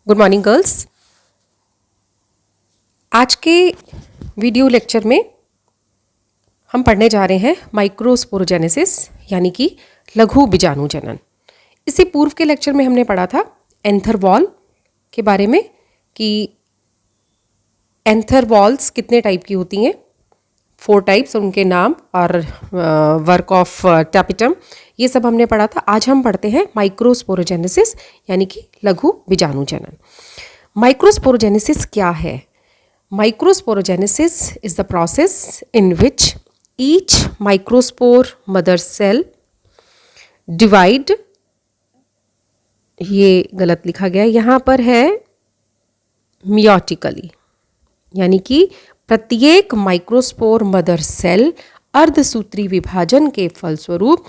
Good morning girls. आज के video lecture में हम पढ़ने जा रहे हैं माइक्रोस्पोरोजेनेसिस यानी कि लघु बीजाणु जनन। इससे पूर्व के लेक्चर में हमने पढ़ा था एंथर वॉल के बारे में कि एंथर वॉल्स कितने टाइप की होती हैं, 4 टाइप्स, उनके नाम और वर्क ऑफ टैपिटम, ये सब हमने पढ़ा था। आज हम पढ़ते हैं माइक्रोस्पोरोजेनेसिस यानी कि लघु बीजाणु जनन। माइक्रोस्पोरोजेनेसिस क्या है? Microsporogenesis is the process in which each microspore mother cell divide, ये गलत लिखा गया, यहाँ पर है मियोटिकली, यानी कि प्रत्येक माइक्रोस्पोर मदर सेल अर्धसूत्री विभाजन के फलस्वरूप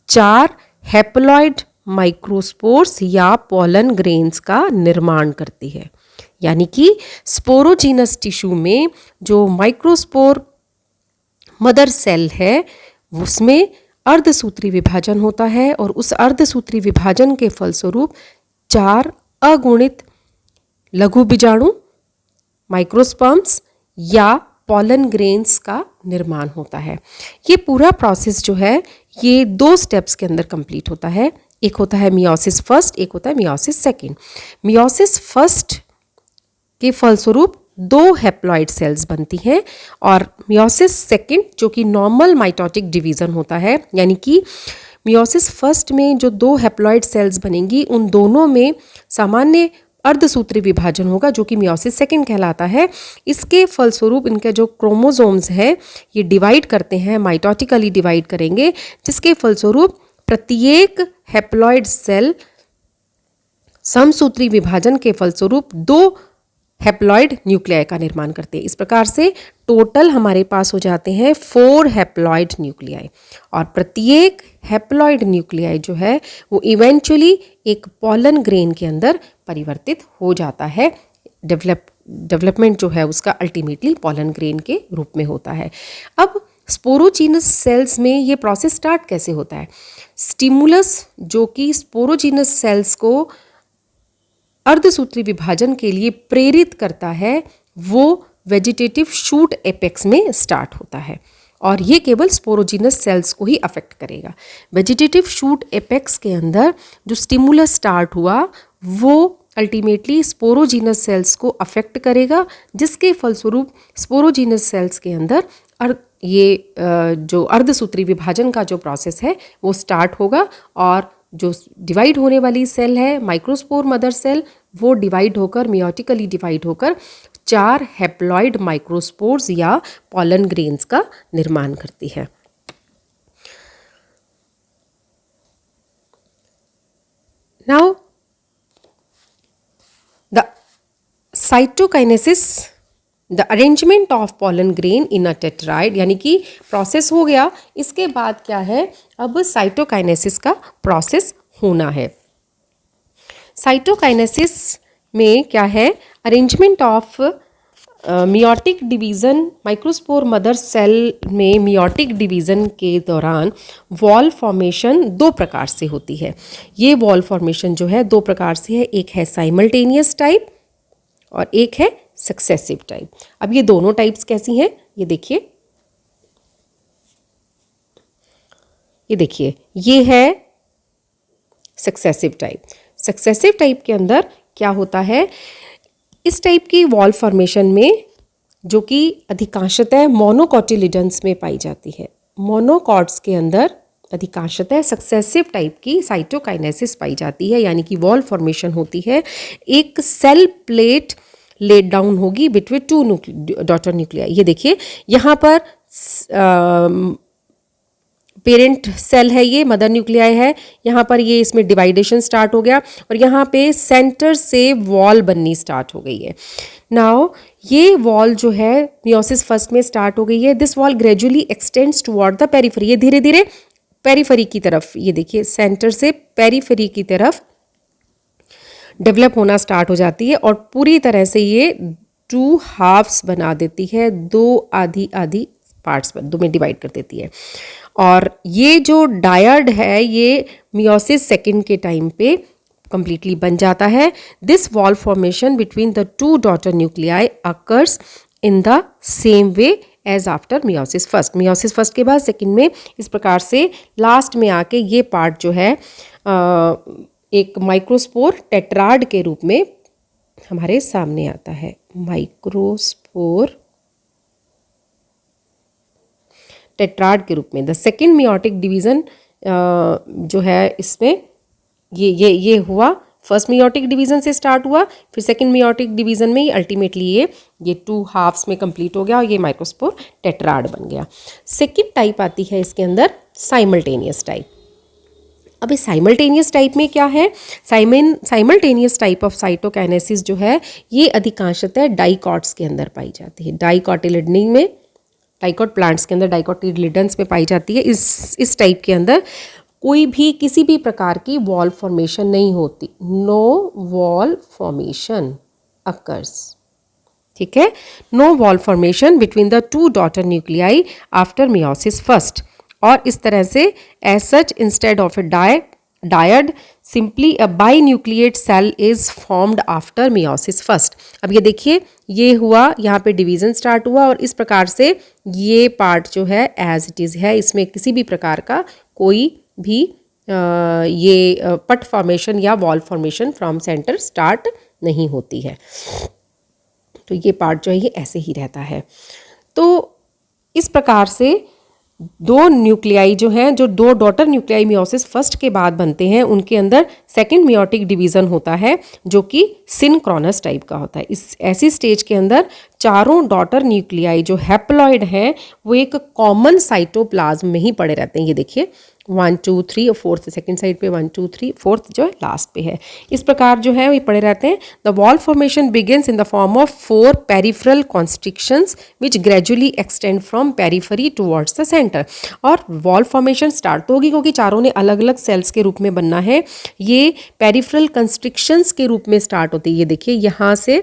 4 हैप्लॉइड माइक्रोस्पोर्स या पॉलन ग्रेन्स का निर्माण करती है। यानी कि स्पोरोजीनस टिश्यू में जो माइक्रोस्पोर मदर सेल है उसमें अर्धसूत्री विभाजन होता है और उस अर्धसूत्री विभाजन के फलस्वरूप 4 अगुणित लघु बीजाणु माइक्रोस्पर्म्स या पॉलन ग्रेन्स का निर्माण होता है। ये पूरा प्रोसेस जो है ये 2 स्टेप्स के अंदर कंप्लीट होता है। एक होता है मियोसिस फर्स्ट, एक होता है मियोसिस सेकेंड। मियोसिस फर्स्ट के फलस्वरूप 2 हैप्लॉइड सेल्स बनती हैं और मियोसिस सेकेंड जो कि नॉर्मल माइटोटिक डिवीज़न होता है, यानी कि मियोसिस फर्स्ट में जो 2 हैप्लॉइड सेल्स बनेंगी उन दोनों में सामान्य अर्धसूत्री विभाजन होगा जो कि मियोसिस सेकेंड कहलाता है। इसके फलस्वरूप इनके जो क्रोमोसोम्स हैं ये डिवाइड करते हैं, माइटोटिकली डिवाइड करेंगे, जिसके फलस्वरूप प्रत्येक हैप्लॉइड सेल समसूत्री विभाजन के फलस्वरूप 2 हैप्लॉइड न्यूक्लियाई का निर्माण करते हैं। इस प्रकार से टोटल हमारे पास हो जाते हैं 4 हैप्लॉइड न्यूक्लियाई और प्रत्येक हैप्लॉइड न्यूक्लियाई जो है वो इवेंचुअली एक पॉलन ग्रेन के अंदर परिवर्तित हो जाता है। डेवलपमेंट जो है उसका अल्टीमेटली पॉलन ग्रेन के रूप में होता है। अब स्पोरोजीनस सेल्स में ये प्रोसेस स्टार्ट कैसे होता है? स्टिमुलस जो कि स्पोरोजीनस सेल्स को अर्धसूत्री विभाजन के लिए प्रेरित करता है वो वेजिटेटिव शूट एपेक्स में स्टार्ट होता है और ये केवल स्पोरोजीनस सेल्स को ही अफेक्ट करेगा। वेजिटेटिव शूट एपेक्स के अंदर जो स्टिमुलस स्टार्ट हुआ वो अल्टीमेटली स्पोरोजीनस सेल्स को अफेक्ट करेगा, जिसके फलस्वरूप स्पोरोजीनस सेल्स के अंदर ये जो अर्धसूत्री विभाजन का जो प्रोसेस है वो स्टार्ट होगा और जो डिवाइड होने वाली सेल है माइक्रोस्पोर मदर सेल वो डिवाइड होकर मियोटिकली डिवाइड होकर 4 हैप्लॉइड माइक्रोस्पोर्स या पॉलन ग्रेन्स का निर्माण करती है। Now the cytokinesis, the arrangement of pollen grain in a tetrad, यानी कि प्रोसेस हो गया। इसके बाद क्या है, अब साइटोकाइनेसिस का प्रोसेस होना है। साइटोकाइनेसिस में क्या है, arrangement of meiotic division, microspore mother cell में मियोटिक डिवीज़न के दौरान वॉल फॉर्मेशन 2 प्रकार से होती है। ये वॉल फॉर्मेशन जो है 2 प्रकार से है, एक है साइमल्टेनियस टाइप और एक है सक्सेसिव टाइप। अब ये दोनों टाइप्स कैसी हैं ये देखिए, ये है सक्सेसिव टाइप। सक्सेसिव टाइप के अंदर क्या होता है, इस टाइप की वॉल फॉर्मेशन में जो कि अधिकांशतः मोनोकोटिलिडन्स में पाई जाती है, मोनोकॉट्स के अंदर अधिकांशतः सक्सेसिव टाइप की साइटोकाइनेसिस पाई जाती है, यानी कि वॉल फॉर्मेशन होती है। एक सेल प्लेट लेड डाउन होगी बिटवीन 2 डॉटर न्यूक्लियाई। ये देखिए यहाँ पर पेरेंट सेल है, ये मदर न्यूक्लियाई है, यहाँ पर ये इसमें डिवाइडेशन स्टार्ट हो गया और यहाँ पे सेंटर से वॉल बननी स्टार्ट हो गई है। नाउ ये वॉल जो है मियोसिस फर्स्ट में स्टार्ट हो गई है। This wall gradually x tends toward the periphery, ये धीरे धीरे पेरिफेरी की तरफ, ये देखिए सेंटर से पेरिफेरी की तरफ डेवलप होना स्टार्ट हो जाती है और पूरी तरह से ये 2 हाफ्स बना देती है, 2 आधी पार्ट्स पर 2 में डिवाइड कर देती है। और ये जो डायड है ये मियोसिस सेकेंड के टाइम पे कंप्लीटली बन जाता है। This wall formation between the two daughter nuclei occurs in the same way as after meiosis first. Meiosis first के बाद सेकेंड में इस प्रकार से लास्ट में आके ये पार्ट जो है एक माइक्रोस्पोर टेट्राड के रूप में हमारे सामने आता है। माइक्रोस्पोर टेट्राड के रूप में द सेकेंड मियोटिक डिवीजन जो है इसमें ये हुआ, फर्स्ट मियोटिक डिवीजन से स्टार्ट हुआ, फिर सेकंड मियोटिक डिवीजन में ही अल्टीमेटली ये 2 हाफ्स में कंप्लीट हो गया और ये माइक्रोस्पोर टेट्राड बन गया। सेकंड टाइप आती है इसके अंदर साइमल्टेनियस टाइप। अब इस साइमल्टेनियस टाइप में क्या है, साइमल्टेनियस टाइप ऑफ साइटोकाइनेसिस जो है ये अधिकांशतः डाइकॉट्स के अंदर पाई जाती है। डाइकोटिलिडनी में, डाइकॉट प्लांट्स के अंदर, डाइकोटिलिडन्स में पाई जाती है। इस टाइप के अंदर कोई भी किसी भी प्रकार की वॉल फॉर्मेशन नहीं होती। नो वॉल फॉर्मेशन अकर्स, ठीक है, no wall formation between the two daughter nuclei after meiosis first. और इस तरह से as such instead of a dyad simply a binucleate cell is formed after meiosis first. अब ये देखिए, ये हुआ, यहाँ पे डिवीजन स्टार्ट हुआ और इस प्रकार से ये पार्ट जो है एज इट इज़ है, इसमें किसी भी प्रकार का कोई भी ये पट फॉर्मेशन या wall formation from centre start नहीं होती है। तो ये पार्ट जो है ये ऐसे ही रहता है। तो इस प्रकार से दो न्यूक्लियाई जो हैं, जो 2 डॉटर न्यूक्लियाई मियोसिस फर्स्ट के बाद बनते हैं, उनके अंदर सेकंड मियोटिक डिवीजन होता है जो कि सिनक्रोनस टाइप का होता है। इस ऐसी स्टेज के अंदर चारों डॉटर न्यूक्लियाई जो हैप्लॉइड हैं वो एक कॉमन साइटोप्लाज्म में ही पड़े रहते हैं। ये देखिए 1 2 3 और फोर्थ सेकंड साइड पे 1 2 3, फोर्थ जो है लास्ट पे है। इस प्रकार जो है वो पड़े रहते हैं। The wall formation begins in the form of 4 peripheral constrictions which gradually extend from periphery towards the centre. और वॉल फॉर्मेशन स्टार्ट तो होगी क्योंकि चारों ने अलग अलग सेल्स के रूप में बनना है। ये पेरिफेरल कंस्ट्रिक्शंस के रूप में स्टार्ट होती है। ये देखिए यहाँ से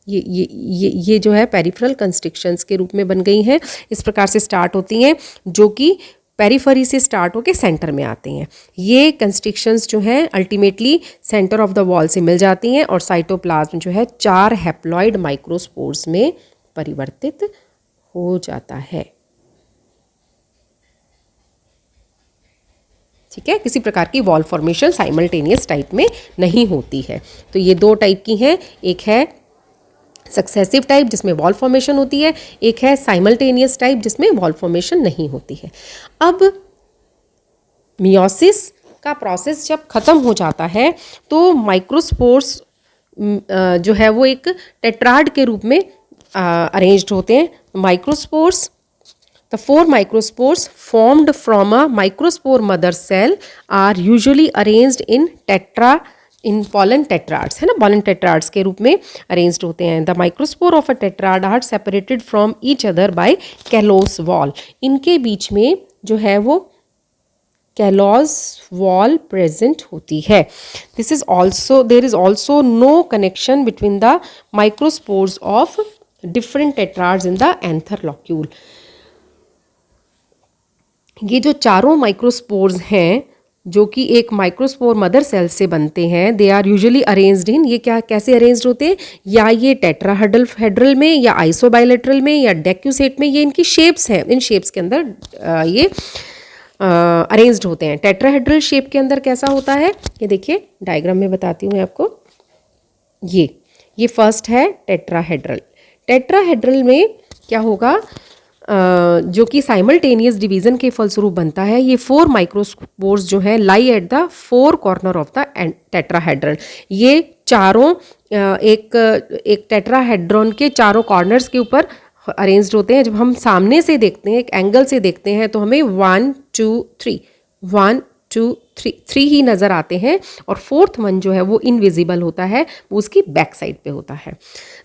ये जो है पेरिफेरल कंस्ट्रिक्शंस के रूप में बन गई हैं। इस प्रकार से स्टार्ट होती हैं जो कि पेरिफेरी से स्टार्ट होकर सेंटर में आते हैं। ये कंस्ट्रिक्शंस जो हैं ultimately centre of the wall से मिल जाती हैं और साइटोप्लाज्म जो है 4 हैप्लॉइड माइक्रोस्पोर्स में परिवर्तित हो जाता है। ठीक है, किसी प्रकार की वॉल फॉर्मेशन साइमल्टेनियस टाइप में नहीं होती है। तो ये 2 टाइप की हैं, एक है सक्सेसिव टाइप जिसमें वॉल फॉर्मेशन होती है, एक है साइमल्टेनियस टाइप जिसमें वॉल फॉर्मेशन नहीं होती है। अब मियोसिस का प्रोसेस जब ख़त्म हो जाता है तो माइक्रोस्पोर्स जो है वो एक टेट्राड के रूप में अरेंज्ड होते हैं। Microspores, the 4 microspores formed from a microspore mother cell are usually arranged in pollen tetrads, है ना, pollen tetrads के रूप में अरेंज्ड होते हैं। The microspore of a tetrad are separated from each other by callose wall. इनके बीच में जो है वो callose wall present होती है। There is also no connection between the microspores of different tetrads in the anther locule. ये जो चारों माइक्रोस्पोर्स हैं जो कि एक माइक्रोस्पोर मदर सेल से बनते हैं, they are usually arranged in, ये क्या कैसे अरेंज्ड होते हैं, या ये टेट्राहेड्रल में या आइसोबाइलेटरल में या डेक्यूसेट में, ये इनकी शेप्स हैं, इन शेप्स के अंदर ये अरेंज्ड होते हैं। टेट्राहेड्रल शेप के अंदर कैसा होता है, ये देखिए डायग्राम में बताती हूँ मैं आपको। ये फर्स्ट है टेट्राहेड्रल। टेट्राहेड्रल में क्या होगा, जो कि साइमल्टेनियस डिवीजन के फलस्वरूप बनता है। ये 4 माइक्रोस्पोर्स जो है lie at the 4 corner of the tetrahedral. ये चारों एक टेट्राहेड्रॉन के चारों कॉर्नर्स के ऊपर अरेंज्ड होते हैं। जब हम सामने से देखते हैं, एक एंगल से देखते हैं, तो हमें 1 2 3 1 2 3 ही नज़र आते हैं और 4th वन जो है वो इनविजिबल होता है, वो उसकी बैक साइड पे होता है।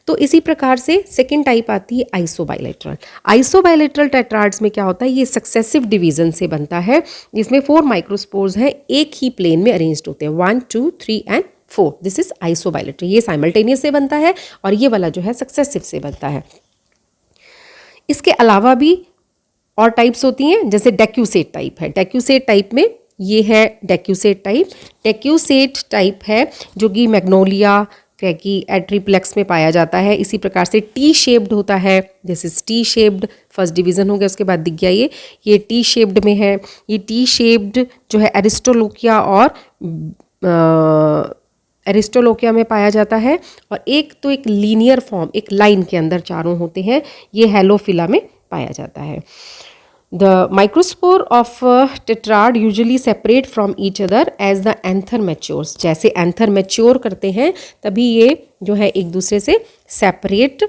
तो इसी प्रकार से सेकेंड टाइप आती है आइसोबाइलेटरल। आइसोबाइलेटरल टेट्राड्स में क्या होता है, ये सक्सेसिव डिवीजन से बनता है जिसमें 4 माइक्रोस्पोर्स हैं, एक ही प्लेन में अरेंज्ड होते हैं, 1 2 3 एंड 4। This is आइसोबाइलेटरल। ये साइमल्टेनियस से बनता है और ये वाला जो है सक्सेसिव से बनता है। इसके अलावा भी और टाइप्स होती हैं, जैसे डेक्यूसेट टाइप है। डेक्यूसेट टाइप में ये है डेक्यूसेट टाइप। डेक्यूसेट टाइप है जो कि मैग्नोलिया क्रैकी एट्रीप्लेक्स में पाया जाता है। इसी प्रकार से टी शेप्ड होता है, this is T shaped, first division हो गया, उसके बाद दिख गया ये टी शेप्ड में है। ये टी शेप्ड जो है एरिस्टोलोकिया और एरिस्टोलोकिया में पाया जाता है। और एक तो एक लीनियर फॉर्म, एक लाइन के अंदर चारों होते हैं, ये हेलोफिला में पाया जाता है। The microspore of tetrad usually separate from each other as the anther matures। जैसे anther mature करते हैं तभी ये जो है एक दूसरे से सेपरेट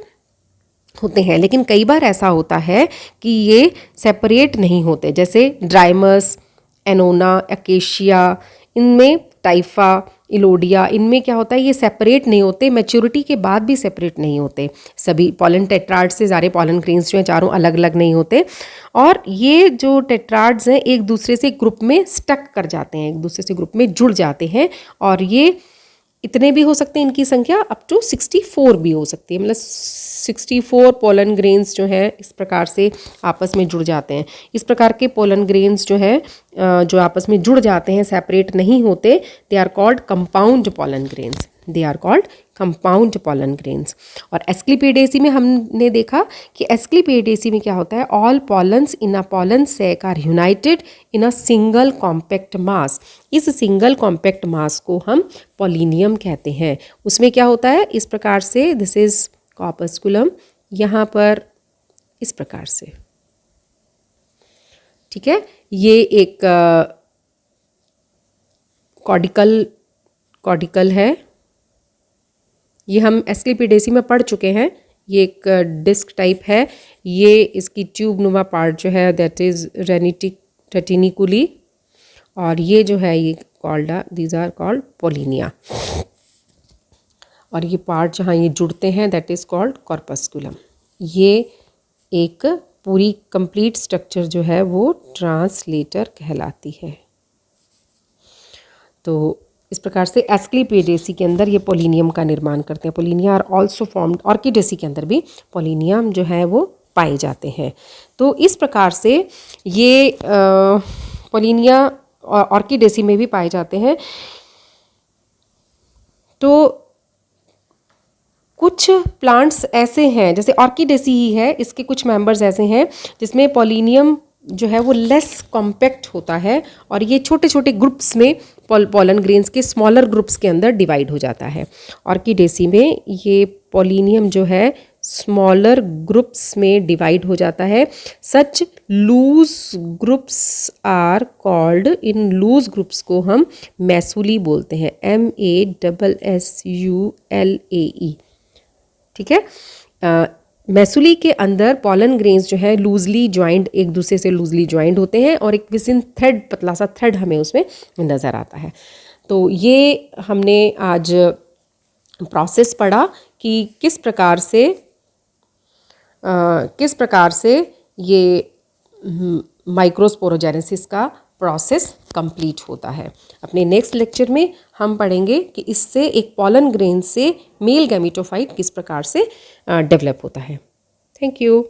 होते हैं, लेकिन कई बार ऐसा होता है कि ये सेपरेट नहीं होते। जैसे ड्राइमस, एनोना, एकेशिया, इनमें टाइफा, इलोडिया, इनमें क्या होता है, ये सेपरेट नहीं होते, मैच्योरिटी के बाद भी सेपरेट नहीं होते। सभी पॉलन टेट्राड से सारे पॉलन ग्रेन्स जो हैं चारों अलग अलग नहीं होते। और ये जो टेट्राड्स हैं एक दूसरे से ग्रुप में स्टक कर जाते हैं, एक दूसरे से ग्रुप में जुड़ जाते हैं। और ये इतने भी हो सकते हैं, इनकी संख्या अप टू 64 भी हो सकती है, मतलब 64 पोलन ग्रेन्स जो हैं इस प्रकार से आपस में जुड़ जाते हैं। इस प्रकार के पोलन ग्रेन्स जो हैं जो आपस में जुड़ जाते हैं, सेपरेट नहीं होते, they are called compound pollen grains, they are called compound pollen grains. और एस्क्लिपिडेसी में हमने देखा कि एस्क्लिपिडेसी में क्या होता है, all pollens in a pollen sac are united in a single compact mass. इस सिंगल कॉम्पैक्ट मास को हम पॉलिनियम कहते हैं। उसमें क्या होता है, इस प्रकार से, दिस इज कॉर्पस्कुलम, यहाँ पर इस प्रकार से, ठीक है। ये एक कॉर्डिकल है, ये हम एस्क्लिपिडेसी में पढ़ चुके हैं। ये एक डिस्क टाइप है, ये इसकी ट्यूब नुमा पार्ट जो है दैट इज रेटिनिकुली, और ये जो है ये called, these are called pollinia. और ये पार्ट जहाँ ये जुड़ते हैं दैट इज़ कॉल्ड कॉर्पस्कुलम। ये एक पूरी कंप्लीट स्ट्रक्चर जो है वो ट्रांसलेटर कहलाती है। तो इस प्रकार से एस्क्लिपिडेसी के अंदर ये पोलिनियम का निर्माण करते हैं। Pollinia are also formed, orchidaceae के अंदर भी पोलिनियम जो है वो पाए जाते हैं। तो इस प्रकार से ये पोलिनिया ऑर्किडेसी में भी पाए जाते हैं। तो कुछ प्लांट्स ऐसे हैं, जैसे ऑर्किडेसी ही है, इसके कुछ मेंबर्स ऐसे हैं जिसमें पोलिनियम जो है वो लेस कॉम्पैक्ट होता है और ये छोटे छोटे ग्रुप्स में पोलन ग्रेन्स के स्मॉलर ग्रुप्स के अंदर डिवाइड हो जाता है। ऑर्किडेसी में ये पोलिनियम जो है स्मॉलर ग्रुप्स में डिवाइड हो जाता है। Such loose groups are called, इन लूज ग्रुप्स को हम मैसूली बोलते हैं, MASSULAE, ठीक है। मैसूली के अंदर पॉलन ग्रेन्स जो है लूजली ज्वाइंट, एक दूसरे से लूजली ज्वाइंट होते हैं और एक विसिन थ्रेड, पतला सा थ्रेड हमें उसमें नज़र आता है। तो ये हमने आज प्रोसेस पढ़ा कि किस प्रकार से ये माइक्रोस्पोरोजेनेसिस का प्रोसेस कंप्लीट होता है। अपने नेक्स्ट लेक्चर में हम पढ़ेंगे कि इससे एक पॉलन ग्रेन से मेल गैमेटोफाइट किस प्रकार से डेवलप होता है। Thank you.